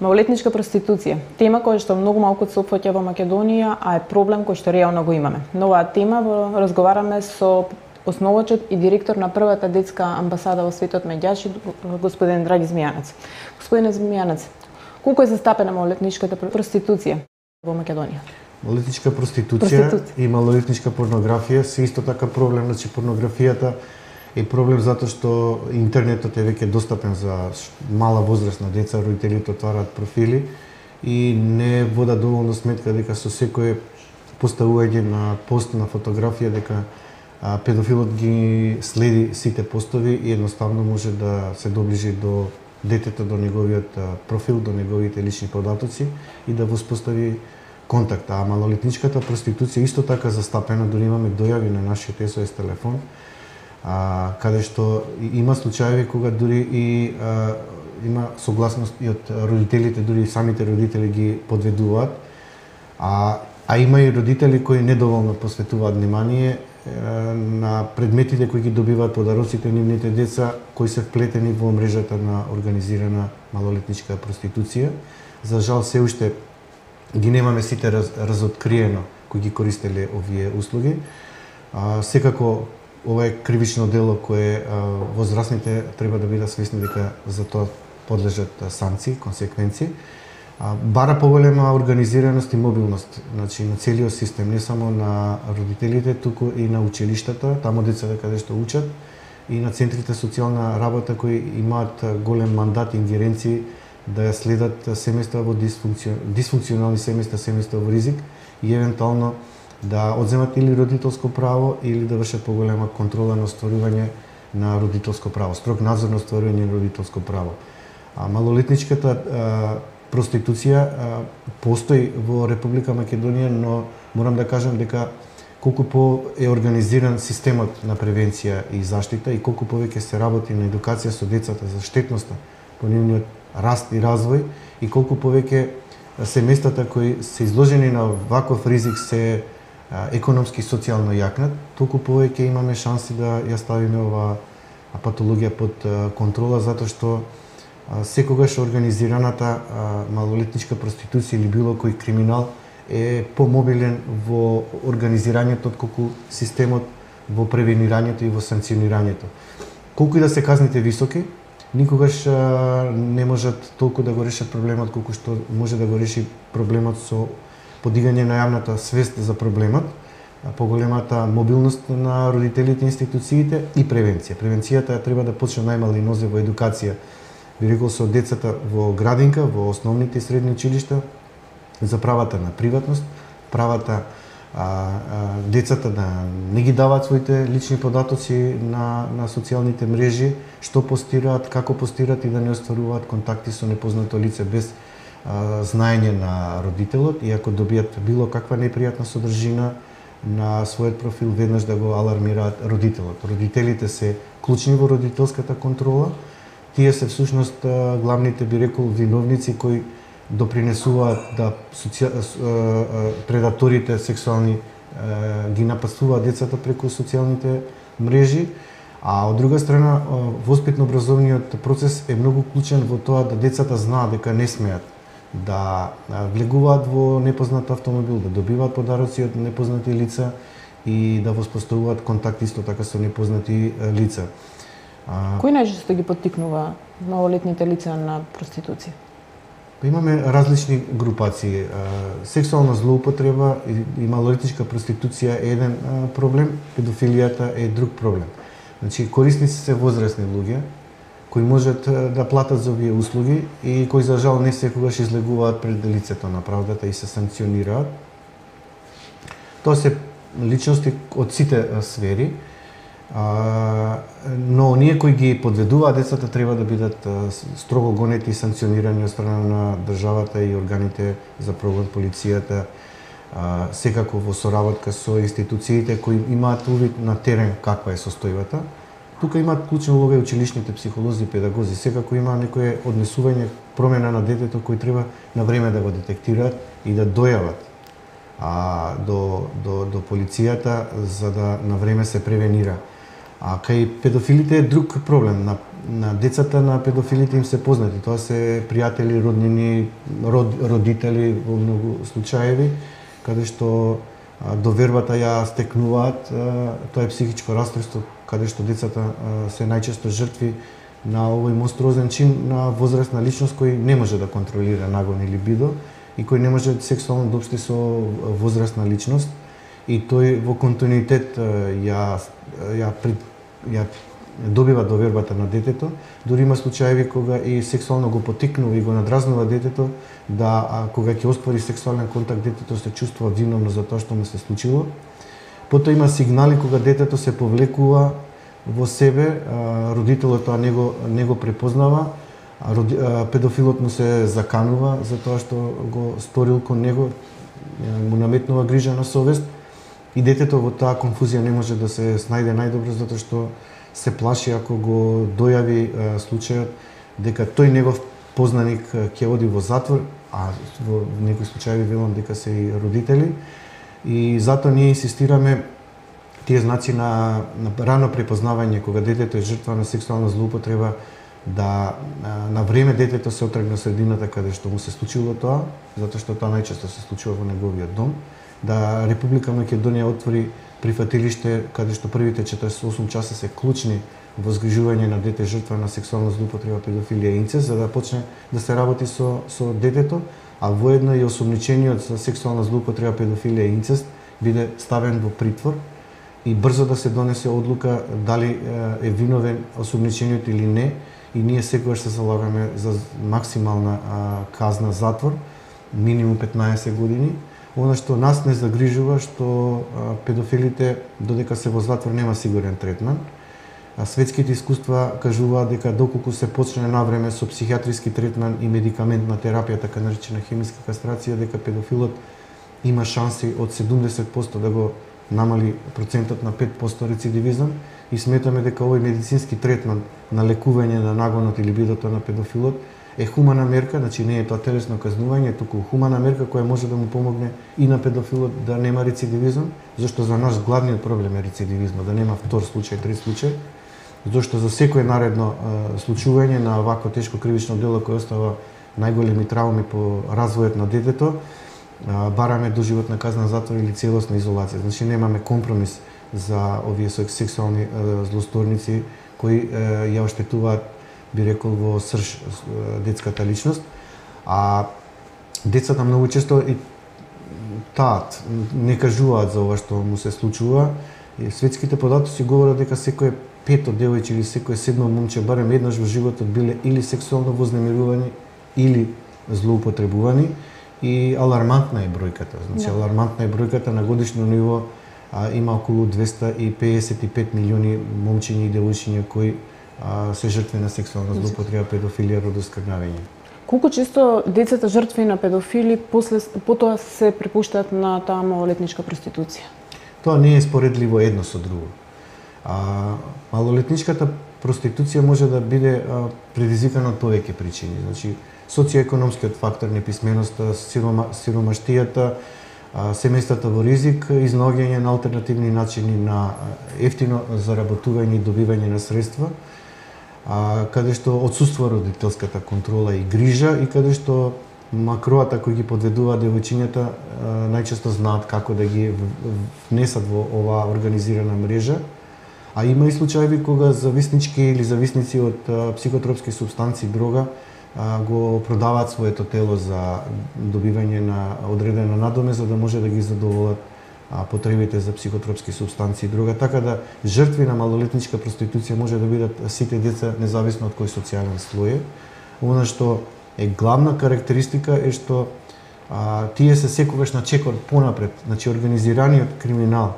Малолетничка проституција, тема која што многу малку се опфаќа во Македонија, а е проблем кој што реално го имаме. На оваа тема разговараме со основачот и директор на првата детска амбасада во светот Меѓаши, господин Драги Змијанец. Господине Змијанец, колку е застапена малолетничката проституција во Македонија? Малолетничка проституција и малолетничка порнографија се исто така проблем, значи порнографијата е проблем затоа што интернетот е веќе достапен за мала возраст на деца, родителите отвараат профили и не водат доволно сметка дека со секое поставување на пост на фотографија дека педофилот ги следи сите постови и едноставно може да се доближи до детето, до неговиот профил, до неговите лични податоци и да воспостави контакт. А малолетничката проституција исто така застапена, дури имаме дојави на нашиот СОС телефон, каде што има случаи кога дури и има согласност и од родителите, дури и самите родители ги подведуваат, а има и родители кои недоволно посветуваат внимание на предметите кои ги добиваат подароците нивните деца, кои се вплетени во мрежата на организирана малолетничка проституција. За жал се уште ги немаме сите разоткриено кои ги користеле овие услуги. Секако ова е кривично дело кое возрастните треба да бидат свесни дека за тоа подлежат санкции, консеквенции. Бара поголема организираност и мобилност, значи на целиот систем, не само на родителите, туку и на училиштата, таму децата каде што учат, и на центрите социјална работа кои имаат голем мандат и ингеренции да ја следат семејства во дисфункционални семејства во ризик и евентуално да одземат или родителско право или да вршат поголема контрола на остварување на родителско право, строг надзор на остварување на родителско право. Малолетничката проституција постои во Република Македонија, но морам да кажам дека колку по е организиран системот на превенција и заштита и колку повеќе се работи на едукација со децата за штетноста по нивниот раст и развој и колку повеќе семејствата кои се изложени на ваков ризик се економски и социјално јакнат, толку повеќе имаме шанси да ја ставиме оваа патологија под контрола, затоа што секогаш организираната малолетничка проституција или било кој криминал е помобилен во организирањето отколку системот во превенирањето и во санкционирањето. Колку и да се казните високи, никогаш не можат толку да го решат проблемот колку што може да го реши проблемот со подигање на јавната свест за проблемот, поголемата мобилност на родителите и институциите и превенција. Превенцијата треба да почне најмали нозе во едукација, би рекол со децата во градинка, во основните и средни училишта, за правата на приватност, правата децата да не ги даваат своите лични податоци на социјалните мрежи, што постираат, како постираат и да не остваруваат контакти со непознато лице без знаење на родителот и ако добијат било каква непријатна содржина на својот профил, веднаш да го алармираат родителот. Родителите се клучни во родителската контрола. Тие се всушност главните, би рекол, виновници кои допринесуваат да предаторите сексуални ги напастуваат децата преку социјалните мрежи, а од друга страна воспитно-образовниот процес е многу клучен во тоа да децата знаат дека не смеат да влегуваат во непознат автомобил, да добиваат подароци од непознати лица и да воспоставуваат контакт исто така со непознати лица. Кој најчесто ги поттикнува малолетните лица на проституција? Имаме различни групации. Сексуална злоупотреба и малолетничка проституција е еден проблем, педофилијата е друг проблем. Значи, корисници се возрастни луѓе, кои можат да платат за овие услуги и кои за жал не секогаш излегуваат пред лицето на правдата и се санкционираат. Тоа се личности од сите сфери, но оние кои ги подведуваат децата треба да бидат строго гонети и санкционирани од страна на државата и органите за прогон, полицијата, секако во соработка со институциите кои имаат увид на терен каква е состојбата. Тука имаат клучна улога и училишните психолози и педагози. Секако има некое однесување, промена на детето кој треба на време да го детектираат и да дојават до полицијата за да на време се превенира. А кај педофилите е друг проблем. на децата на педофилите им се познати. Тоа се пријатели, роднини, родители во многу случаеви, каде што довербата ја стекнуваат. Тоа е психичко расстройство, каде што децата се најчесто жртви на овој монструозен чин на возрастна личност кој не може да контролира нагон или либидо и кој не може сексуално да обшти со возрастна личност. И тој во континуитет ја добива довербата на детето. Дури има случаеви кога и сексуално го поттикнува и го надразнува детето, да кога ќе оствари сексуален контакт, детето се чувствува виновно за тоа што му се случило. Потоа има сигнали кога детето се повлекува во себе, родителот тоа не го препознава, педофилот му се заканува за тоа што го сторил кон него, му наметнува грижа на совест и детето во таа конфузија не може да се снајде најдобро затоа што се плаши ако го дојави случајот дека тој негов познаник ќе оди во затвор, а во некои случаи велам дека се и родители. И затоа ние инсистираме тие знаци на рано препознавање кога детето е жртва на сексуална злоупотреба, да на време детето се отргне средината каде што му се случило тоа, затоа што тоа најчесто се случува во неговиот дом, да Република Македонија отвори прифатилиште каде што првите 48 часа се клучни во згрижување на дете жртва на сексуална злоупотреба, педофилија и инцест, за да почне да се работи со детето, а воедно и осомничениот за сексуална злоупотреба, педофилија и инцест биде ставен во притвор и брзо да се донесе одлука дали е виновен осомничениот или не, и ние секогаш се залагаме за максимална казна затвор, минимум 15 години. Она што нас не загрижува што педофилите додека се во затвор нема сигурен третман. Светските искуства кажуваат дека доколку се почне навреме со психијатриски третман и медикаментна терапија, така наречена хемиска кастрација, дека педофилот има шанси од 70% да го намали процентот на 5% рецидивизам, и сметаме дека овој медицински третман на лекување на нагонот или либидото на педофилот е хумана мерка, значи не е тоа телесно казнување, туку хумана мерка која може да му помогне и на педофилот да нема рецидивизам, зашто за нас главниот проблем е рецидивизмот, да нема втор случај, трет случај, зашто за секое наредно случување на вакво тешко кривично дело кој остава најголеми трауми по развојот на детето, бараме доживотна казна затвор или целосна изолација. Значи немаме компромис за овие сексуални злосторници кои ја оштетуваат, би рекол, во срж детската личност. А децата многу често и таат, не кажуваат за ова што му се случува. И светските податоци говорат дека секое пето девојче или секое седмо момче барем еднаш во животот биле или сексуално вознемирувани или злоупотребувани. И алармантна е бројката. Значи, алармантна е бројката на годишно ниво. Има околу 255 милиони момчиња и девојчиња кои се жртви на сексуална злоупотреба, педофилија, родоскрнавење. Колку често децата жртви на педофили потоа се препуштаат на таа малолетничка проституција? Тоа не е споредливо едно со друго. Малолетничката проституција може да биде предизвикана од повеќе причини. Значи, социоекономскиот фактор, неписменоста, сиромаштијата, семејствата во ризик, изнаоѓање на алтернативни начини на ефтино заработување и добивање на средства, каде што отсуства родителската контрола и грижа и каде што макроата кои ги подведуваат девојчињата најчесто знаат како да ги внесат во оваа организирана мрежа. А има и случаеви кога зависнички или зависници од психотропски супстанции, дрога, го продаваат своето тело за добивање на одредена надоме за да може да ги задоволат потребите за психотропски супстанции и дрога, така да жртви на малолетничка проституција може да бидат сите деца независно од кој социјален слој е. Она што е главна карактеристика е што тие се секогаш на чекор понапред, значи организираниот криминал,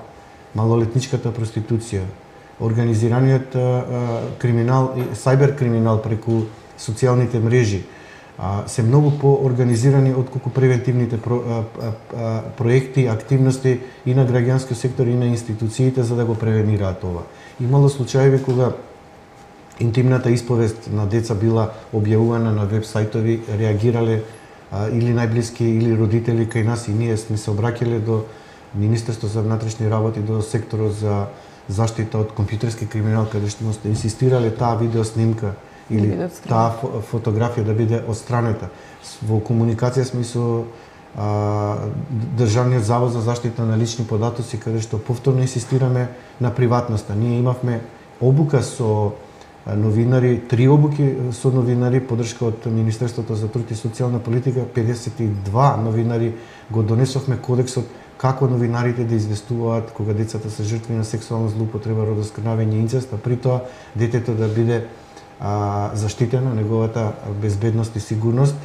малолетничката проституција, организираниот криминал и сајбер криминал преку социјалните мрежи се многу поорганизирани отколку превентивните проекти, активности и на граѓанскиот сектор и на институциите за да го превенираат ова. Имало случаеви кога интимната исповест на деца била објавувана на веб сајтови, реагирале или најблиски или родители кај нас и ние сме се обраќале до Министерството за внатрешни работи, до секторот за заштита од компјутерски криминал, каде што сте инсистирале таа видеоснимка или таа фотографија да биде отстранета. Во комуникација сме со Државниот завод за заштита на лични податоци, каде што повторно инсистираме на приватноста. Ние имавме обука со новинари, 3 обуки со новинари, поддршка од Министерството за труд и социјална политика, 52 новинари го донесовме кодексот како новинарите да известуваат кога децата се жртви на сексуална злоупотреба, родоскрнавање, инцест, а при тоа детето да биде заштитено, неговата безбедност и сигурност,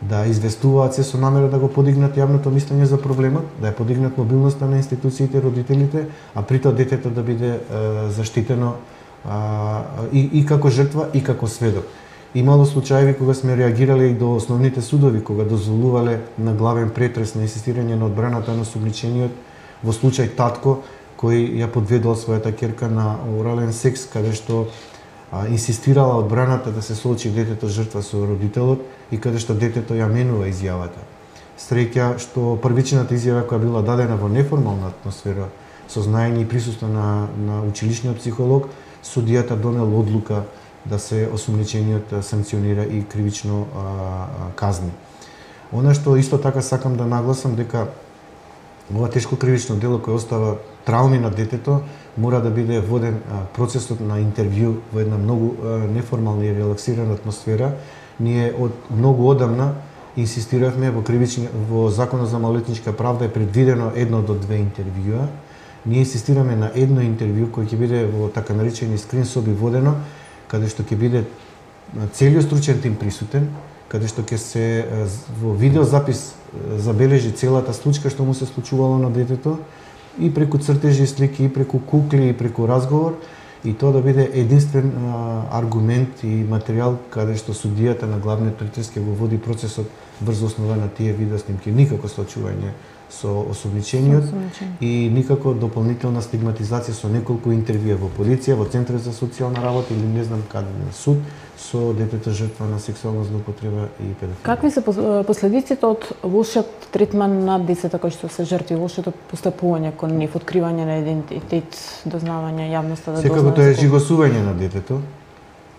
да известуваат се со намера да го подигнат јавното мислење за проблемот, да ја подигнат мобилноста на институциите, родителите, а при тоа детето да биде заштитено и како жртва и како сведок. Имало случаеви кога сме реагирале и до основните судови, кога дозволувале на главен претрес на инсистирање на одбраната на осомничениот во случај татко кој ја подведол својата ќерка на орален секс, каде што инсистирала одбраната да се соочи детето жртва со родителот и каде што детето ја менува изјавата. Среќа што првичната изјава која била дадена во неформална атмосфера, со знаење и присуство на училишниот психолог, судијата донел одлука да се осомничениот санкционира и кривично казни. Она што исто така сакам да нагласам дека ова тешко кривично дело кој остава трауми на детето мора да биде воден процесот на интервју во една многу неформална и релаксирана атмосфера. Ние од многу одамна инсистиравме во Законот за малолетничка правда е предвидено 1 до 2 интервјуа. Ние инсистираме на едно интервју кој ќе биде во така наречени скрин соби водено, каде што ќе биде целиот стручен тим присутен, каде што ќе се во видеозапис забележи целата случка што му се случувало на детето и преку цртежи, слики, и преку кукли, и преку разговор, и тоа да биде единствен аргумент и материјал каде што судијата на главниот претрес ќе го води процесот врз основа на тие видеоснимки. Никако соочување со осомничениот и никако дополнителна стигматизација со неколку интервјуа во полиција, во центар за социјална работа или не знам каде на суд со детето жртва на сексуална злоупотреба и педофилија. Какви се последиците од лошиот третман на децата кои што се жртви, лошото постапување кон нив, откривање на идентитет, дознавање, јавноста да дознае? Секако тоа е жигосување на детето.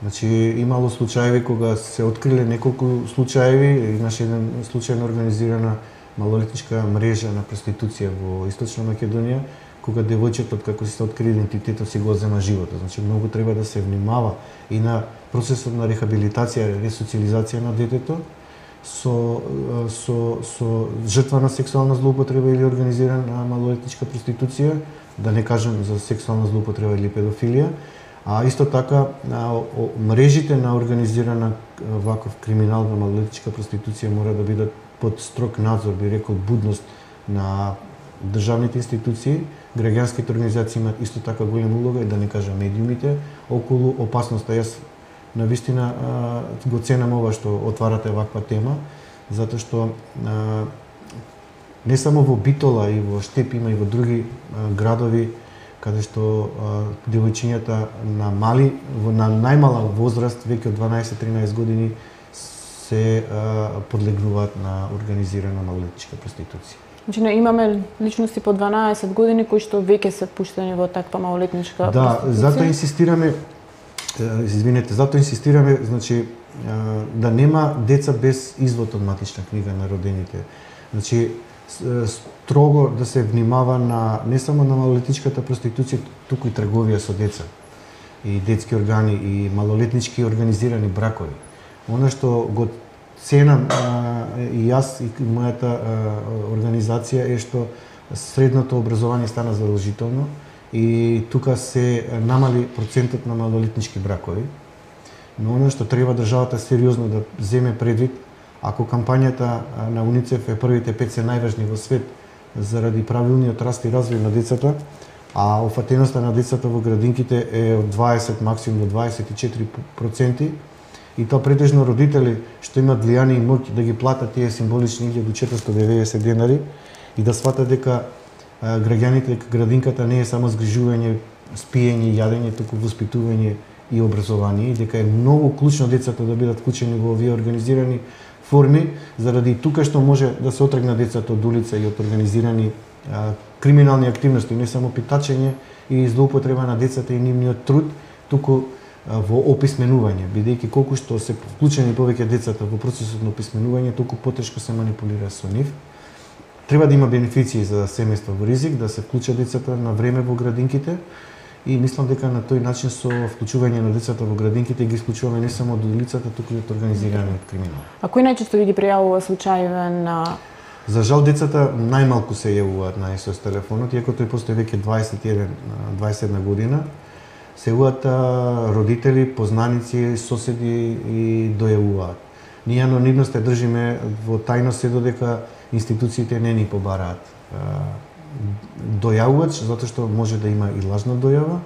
Значи имало случаеви кога се откриле неколку случаеви, имаше еден случај на организирана малолетничка мрежа на проституција во Источна Македонија, кога девојчето како се откри идентитетот си го зема животот. Значи многу треба да се внимава и на процесот на рехабилитација, ресоциализација на детето со жртва на сексуална злоупотреба или организирана малолетничка проституција, да не кажам за сексуална злоупотреба или педофилија, а исто така мрежите на организирана ваков криминал на малолетничка проституција мора да бидат под строг надзор, би рекол будност на државните институции. Граѓанските организации имаат исто така голема улога и да не кажам медиумите околу опасноста. Јас навистина го ценам ова што отварате ваква тема, затоа што не само во Битола и во Штеп има и во други градови каде што девојчињата на најмала возраст, веќе од 12-13 години, се подлегнуваат на организирана малолетничка проституција. Значи имаме личности по 12 години кои што веќе се пуштени во таква малолетничка проституција. Да, затоа инсистираме, значи да нема деца без извод од матична книга на родените. Значи строго да се внимава на не само на малолетничката проституција, туку и трговија со деца и детски органи и малолетнички организирани бракови. Оно што го ценам и јас и мојата организација е што средното образование стана задолжително и тука се намали процентот на малолетнички бракови. Но оно што треба државата сериозно да земе предвид, ако кампањата на УНИЦЕФ е првите 5 се најважни во свет заради правилниот раст и развој на децата, а офатеноста на децата во градинките е од 20 максимум до 24%, и тоа претежно родители што имаат влијание и моќ да ги платат тие символични 1490 денари и да сватат дека граѓаните, дека градинката не е само згрижување, спиење, јадење, туку воспитување и образование, и дека е многу клучно децата да бидат вклучени во овие организирани форми, заради тука што може да се отргна децата од улица и од организирани криминални активности, не само питачење и злоупотреба на децата и нивниот труд, туку во описменување, бидејќи колку што се вклучени повеќе децата во процесот на описменување, толку потешко се манипулира со нив. Треба да има бенефиции за семејства во ризик, да се вклучат децата на време во градинките и мислам дека на тој начин со вклучување на децата во градинките ги исклучуваме не само од улицата, туку и од организираниот криминал. А кој најчесто ви ги пријавува случаеве на... За жал децата најмалку се јавуваат на СОС телефонот, иако тој постои веќе 21 година. Се јавуваат родители, познаници, соседи и дојавуваат. Ние анонимност ја држиме во тајност се додека институциите не ни побараат дојавувач, затоа што може да има и лажна дојава.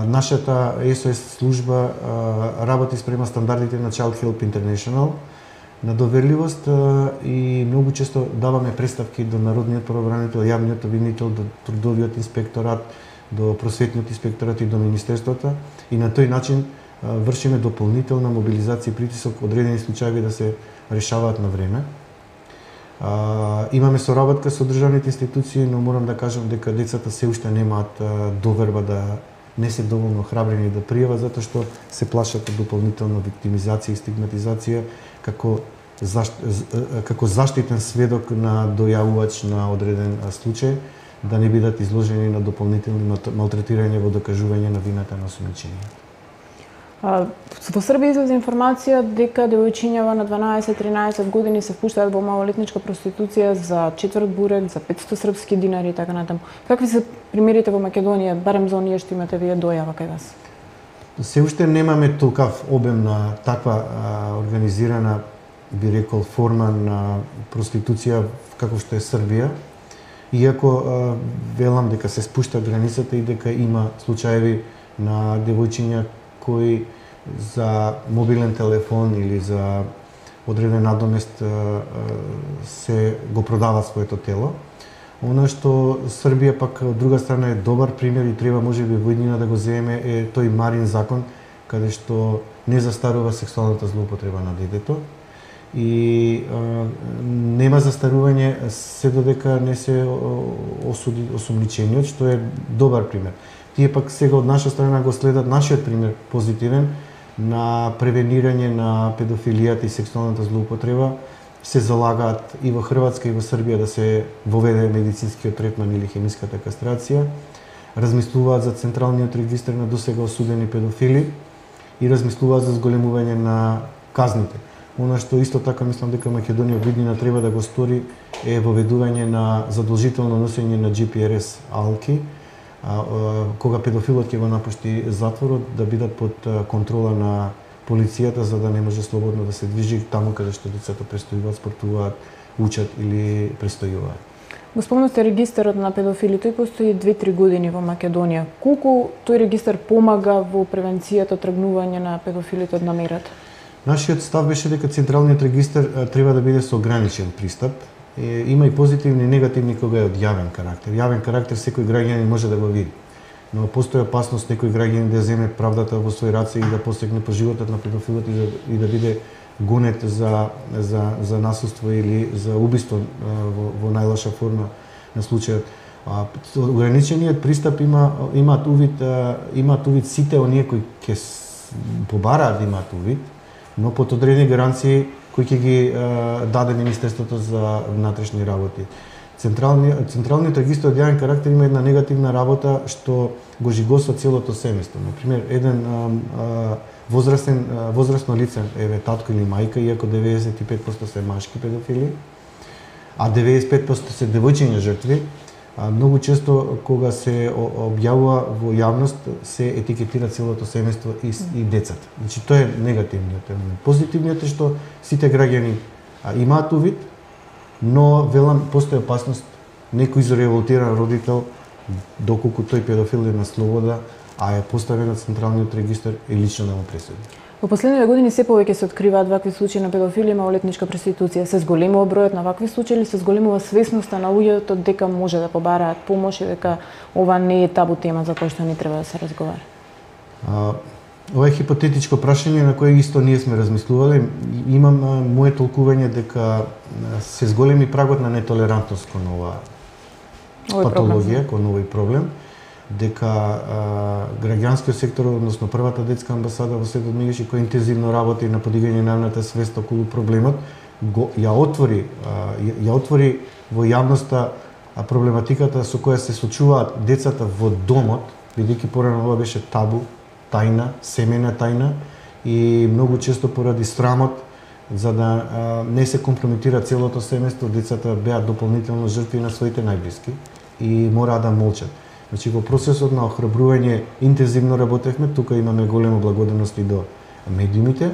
Нашата СОС служба работи спрема стандардите на Child Help International на доверливост и многу често даваме представки до Народниот правобранител, јавниот обвинител, до Трудовиот инспекторат, до Просветниот инспекторат и до Министерството и на тој начин вршиме дополнителна мобилизација и притисок одредени случаи да се решаваат на време. Имаме соработка со државните институции, но морам да кажам дека децата се уште немаат доверба, да не се доволно храбрени да пријават, затоа што се плашат од дополнителна виктимизација и стигматизација како заштитен сведок на дојавувач на одреден случај, да не бидат изложени на дополнителни малтретирање во докажување на вината на осумничениот. Во Србија излезе информација дека девојчињава на 12-13 години се впуштаат во малолетничка проституција за четврт бурек, за 500 српски динари и така натаму. Какви се примерите во Македонија, барем за оние што имате вие дојава кај вас? Се уште немаме толкав обем на таква организирана, би рекол, форма на проституција како што е Србија. Иако велам дека се спушта границата и дека има случаеви на девојчиња кои за мобилен телефон или за одреден надомест се го продават своето тело. Она што Србија пак од друга страна е добар пример и треба можеби во иднина да го земеме е тој Марин закон, каде што не застарува сексуалната злоупотреба на детето и нема застарување се додека не се осуди осумничениот, што е добар пример. Тие пак сега од наша страна го следат нашиот пример позитивен на превенирање на педофилијата и сексуалната злоупотреба. Се залагаат и во Хрватска и во Србија да се воведе медицинскиот третман или хемиската кастрација. Размислуваат за централниот регистар на досега осудени педофили и размислуваат за зголемување на казните. Она што исто така мислам дека Македонија виднина треба да го стори е воведување на задолжително носење на GPRS алки, кога педофилот ќе го напушти затворот, да бидат под контрола на полицијата, за да не може слободно да се движи таму каде што децата престојуваат, спортуваат, учат или престојуваат. Го спомнавте регистарот на педофили, тој постои 2-3 години во Македонија. Колку тој регистар помага во превенцијата тргнување на педофилите од намерата? Нашиот став беше дека централниот регистар треба да биде со ограничен пристап. Има и позитивни и негативни кога е од јавен карактер. Јавен карактер секој граѓанин може да го види, но постои опасност некој граѓанин да земе правдата во своји раце и да посегне по животот на педофилот и да биде гонет за насилство или за убиство во најлоша форма на случајот. Ограничениот пристап имаат увид сите оние кои ќе побараат да имаат увид, но под одредени гаранции кои ќе ги даде Министерството за внатрешни работи. Централниот регистар од јавен карактер има една негативна работа што го жигосва целото семејство. Например, еден возрасно лице, еве татко или мајка, иако 95% се машки педофили, а 95% се девојчиња жртви, многу често кога се објавува во јавност се етикетира целото семејство и децата. Значи тоа е негативниот елемент. Позитивниот е што сите граѓани имаат увид, но велам постои опасност некој изреволтиран родител, доколку тој педофил е на слобода, а е поставен на централниот регистар и лично да му пресуди. Во последните години се повеќе се откриваат вакви случаи на педофилија и малолетничка проституција. Се зголемува бројот на вакви случаи или се зголемува свесноста на луѓето дека може да побараат помош и дека ова не е табу тема за која што не треба да се разговара? Ова е хипотетичко прашање на кое исто ние сме размислувале. Имам мое толкување дека се зголеми прагот на нетолерантност кон ова патологија, кон овој проблем. дека граѓанскиот сектор, односно првата детска амбасада во Светот Мегеш, која интензивно работи на подигање на јавната свест околу проблемот, ја отвори во јавноста проблематиката со која се соочуваат децата во домот, бидејќи порано ова беше табу, тајна, семејна тајна, и многу често поради срамот, за да не се компрометира целото семејство, децата беа дополнително жртви на своите најблиски и мораа да молчат. Значи, во процесот на охрабрување интензивно работевме, тука имаме голема благодарност и до медиумите,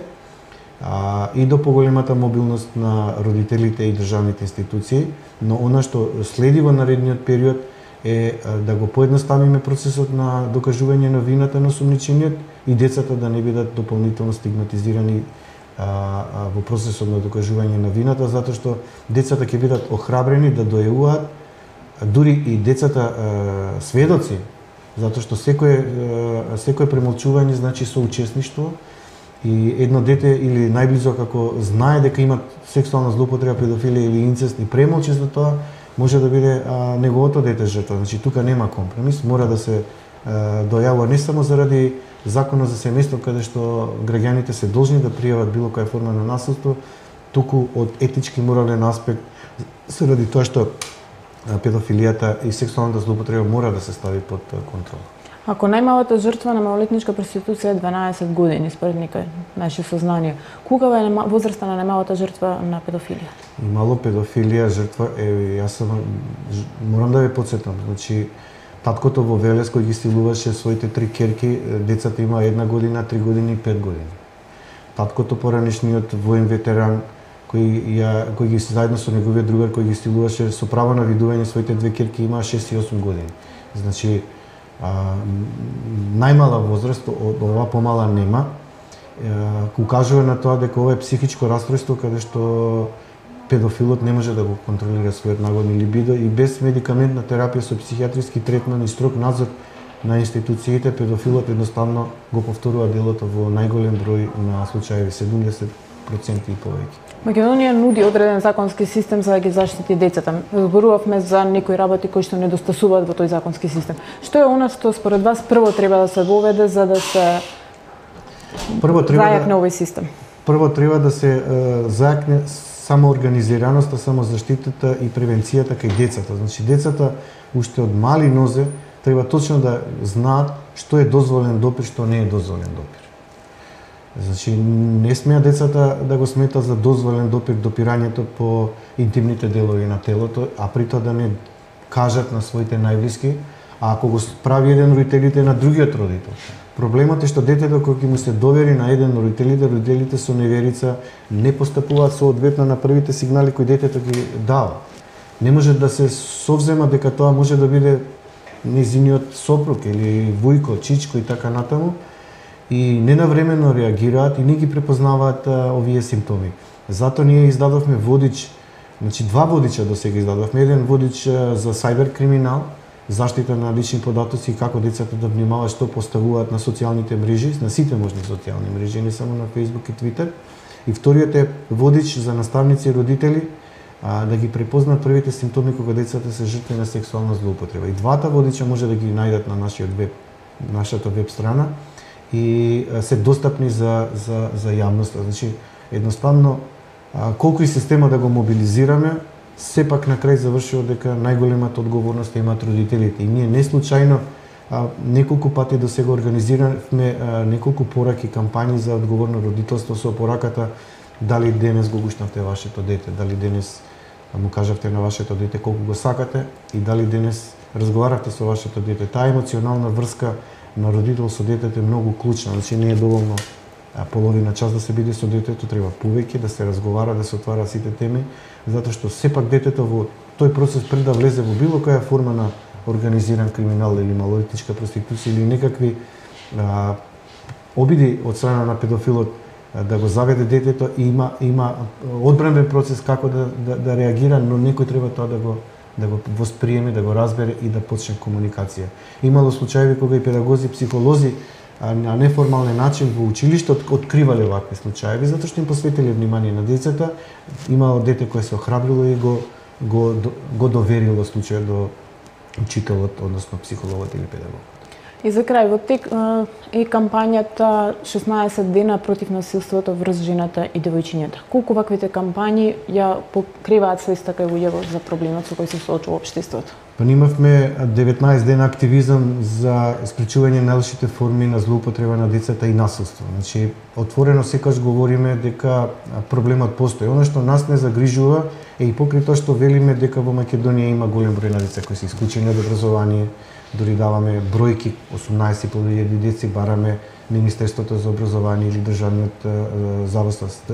и до поголемата мобилност на родителите и државните институции, но она што следи во наредниот период е да го поедноставиме процесот на докажување на вината на осумничениот и децата да не бидат дополнително стигматизирани во процесот на докажување на вината, затоа што децата ќе бидат охрабрени да дојавуваат, дури и децата сведоци, затоа што секое премолчување значи соучесништво, и едно дете или најблизо како знае дека има сексуална злоупотреба, педофилија или инцест и премолчи за тоа, може да биде неговото дете жртва. Значи тука нема компромис, мора да се дојавува не само заради законот за семејство, каде што граѓаните се должни да пријават било која форма на насилство, туку од етички морален аспект, заради тоа што педофилијата и сексуалната злоупотреба мора да се стави под контрола. Ако најмалата жртва на малолетничка проституција е 12 години, според некои наши сознанија, кога е возраста на најмалата жртва на педофилија? Имало педофилија жртва, јас морам да ве потсетам, значи таткото во Велес кој ги силуваше своите 3 ќерки, децата има 1 година, 3 години и 5 години. Таткото поранешниот воен ветеран кој ги заедно со неговиот другар кој ги силуваше со право на видување своите 2 ќерки има 6 и 8 години. Значи најмала возраст, од ова помала нема, укажува на тоа дека ова е психичко расстройство каде што педофилот не може да го контролира својот нагон или либидо и без медикаментна терапија со психијатриски третман и строг надзор на институциите, педофилот едноставно го повторува делото во најголем број на случаи, 70% и повеќе. Македонија нуди одреден законски систем за да ги заштити децата. Зборувавме за некои работи кои што недостасуваат во тој законски систем. Што е она што според вас прво треба да се воведе за да се зајакне овој систем? Прво треба да се зајакне самоорганизираноста, самозаштитата и превенцијата кај децата. Значи децата уште од мали нозе треба точно да знаат што е дозволен допир, што не е дозволен допир. Значи, не смеа децата да го сметат за дозволен допир допирањето по интимните делови на телото, а при тоа да не кажат на своите најблиски, а ако го прави еден родителите на другиот родител. Проблемот е што детето кога ќе му се довери на еден родителите со неверица не постапуваат соодветно на првите сигнали кои детето ги дава. Не може да се совзема дека тоа може да биде незиниот сопруг или вујко, чичко и така натаму, и ненавремено реагираат и не ги препознаваат овие симптоми. Затоа ние издадовме водич, значи 2 водича до сега издадовме. Еден водич за сајбер криминал, заштита на лични податоци и како децата да внимаваат што поставуваат на социјалните мрежи, на сите можни социјални мрежи, не само на Facebook и Twitter. И вториот е водич за наставници и родители да ги препознаат првите симптоми кога децата се жртви на сексуална злоупотреба. И двата водича може да ги најдат на нашата веб страна и се достапни за јавноста. Значи, едноставно, колку и система да го мобилизираме, сепак на крај завршува дека најголемата одговорност имаат родителите. И ние не случајно неколку пати до сега организиравме неколку пораки, кампањи за одговорно родителство со пораката дали денес го гушнавте вашето дете, дали денес му кажавте на вашето дете колку го сакате и дали денес разговаравте со вашето дете. Таа емоционална врска на родител со детето е многу клучна, значи не е доволно половина час да се биде со детето, треба повеќе да се разговара, да се отвара сите теми, затоа што сепак детето во тој процес пред да влезе во било која форма на организиран криминал или малолетничка проституција или некакви обиди од страна на педофилот да го заведе детето, има одбранен процес како да реагира, но некој треба тоа да го восприеме, да го разбере и да почне комуникација. Имало случаи кога и педагози, психолози на неформален начин во училиште откривале вакви случаи, затоа што им посветиле внимание на децата. Имало дете кое се охрабрило и го доверило случајот учителот, односно психологот или педагогот. И за крај, во тек е кампањата 16 дена против насилството врз жената и девојчињата. Колку ваквите кампањи ја покриваат свеста кај луѓето за проблемот со кој се соочува општеството? Па имавме 19 дена активизам за спречување најлошите форми на злоупотреба на децата и насилство. Значи, отворено секогаш говориме дека проблемот постои. Она што нас не загрижува е и покрај тоа што велиме дека во Македонија има голем број на деца кои се исклучени од образование. Дори даваме бројки, 18.000 деци бараме Министерството за образование или Државниот завод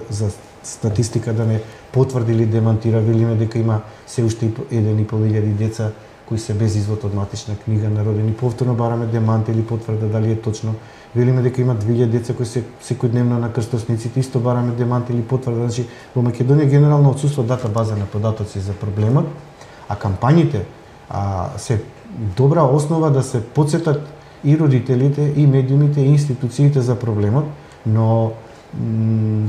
за статистика да не потврди или демантира. Велиме дека има се уште 1.500 деца кои се без извод од матична книга на родени. Повторно бараме демант или потврда дали е точно. Велиме дека има 2000 деца кои се секојдневно на крстосниците, исто бараме демант или потврда. Значи, во Македонија генерално отсуства дата база на податоци за проблемот, а кампањите се добра основа да се потсетат и родителите, и медиумите, и институциите за проблемот, но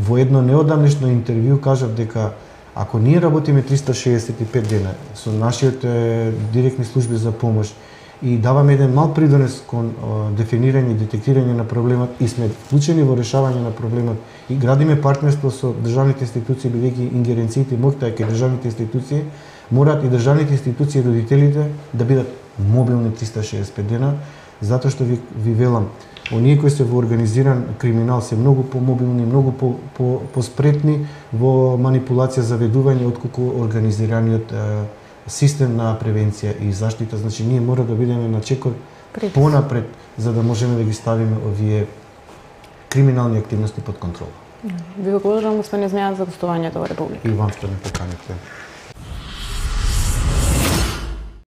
во едно неодамнешно интервју кажав дека ако ние работиме 365 дена со нашите директни служби за помош и даваме еден мал придонес кон дефинирање и детектирање на проблемот и сме вклучени во решавање на проблемот и градиме партнерство со државните институции, бидејќи ингеренциите и моќта е кај државните институции, мораат и државните институции и родителите да бидат мобилни 365 дена, затоа што ви велам, оние кои се во организиран криминал се многу помобилни, многу поспретни во манипулација заведување отколку организираниот систем на превенција и заштита. Значи, ние мора да бидеме на чекор понапред, за да можеме да ги ставиме овие криминални активности под контрола. Ви благодарам, господин Змејан, за гостувањето во Република. И вам што ме поканете.